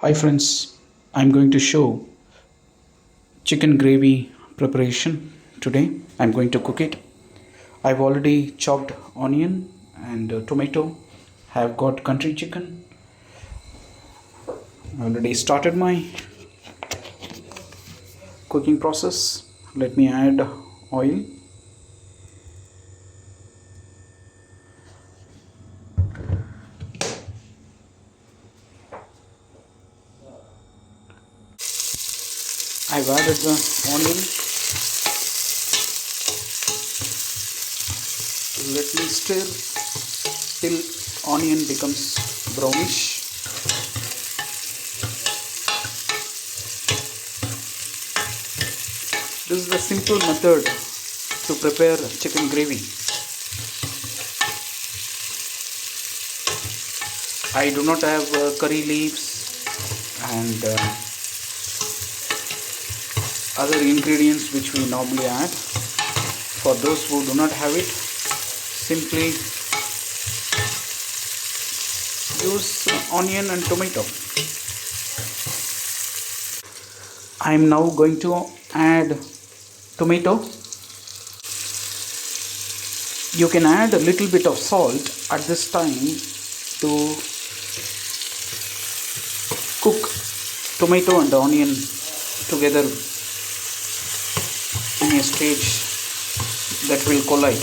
Hi friends, I'm going to show chicken gravy preparation today. I'm going to cook it. I've already chopped onion and tomato. Have got country chicken. I already started my cooking process. Let me add oil. I've added the onion. Let me stir till onion becomes brownish. This is the simple method to prepare chicken gravy. I do not have curry leaves and other ingredients which we normally add. For those who do not have it, simply use onion and tomato. I am now going to add tomato. You can add a little bit of salt at this time to cook tomato and onion together in a stage that will collide.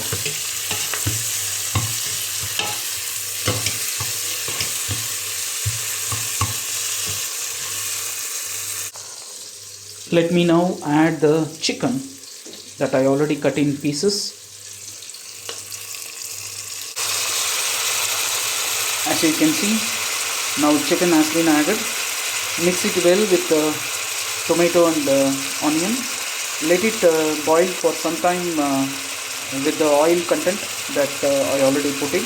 Let me now add the chicken that I already cut in pieces. As you can see, now chicken has been added. Mix it well with the tomato and the onion. Let it boil for some time with the oil content that I already put in.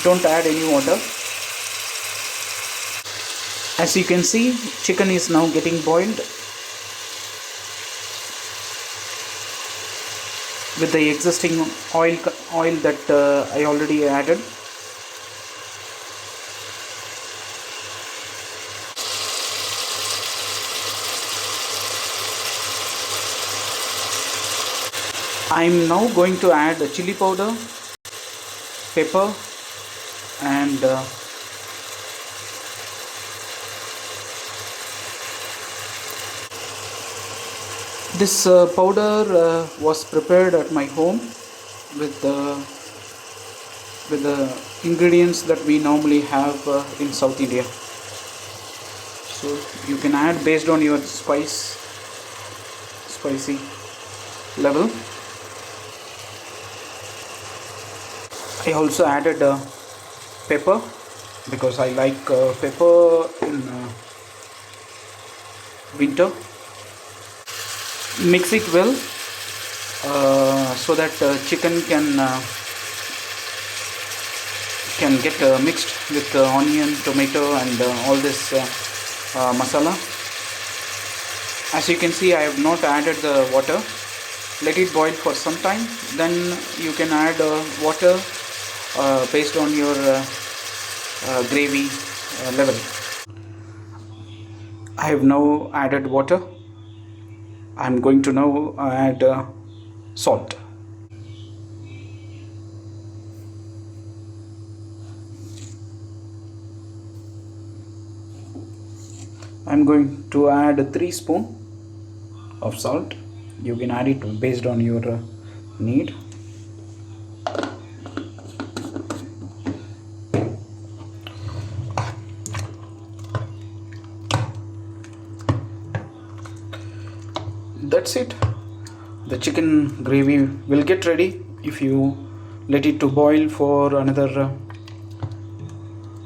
Don't add any water. As you can see, chicken is now getting boiled with the existing oil that I already added. I am now going to add chili powder, pepper and this powder was prepared at my home with the ingredients that we normally have in South India. So you can add based on your spicy level. I also added pepper because I like pepper in winter. Mix it well so that chicken can get mixed with onion, tomato and all this masala. As you can see, I have not added the water. Let it boil for some time, then you can add water based on your gravy level. I have now added water. I am going to now add salt. I am going to add 3 spoons of salt. You can add it based on your need. That's it. The chicken gravy will get ready if you let it to boil for another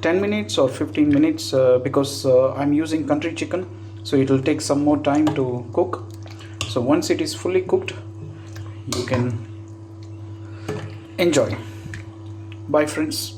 10 minutes or 15 minutes because I'm using country chicken, so it will take some more time to cook. So once it is fully cooked, you can enjoy. Bye friends.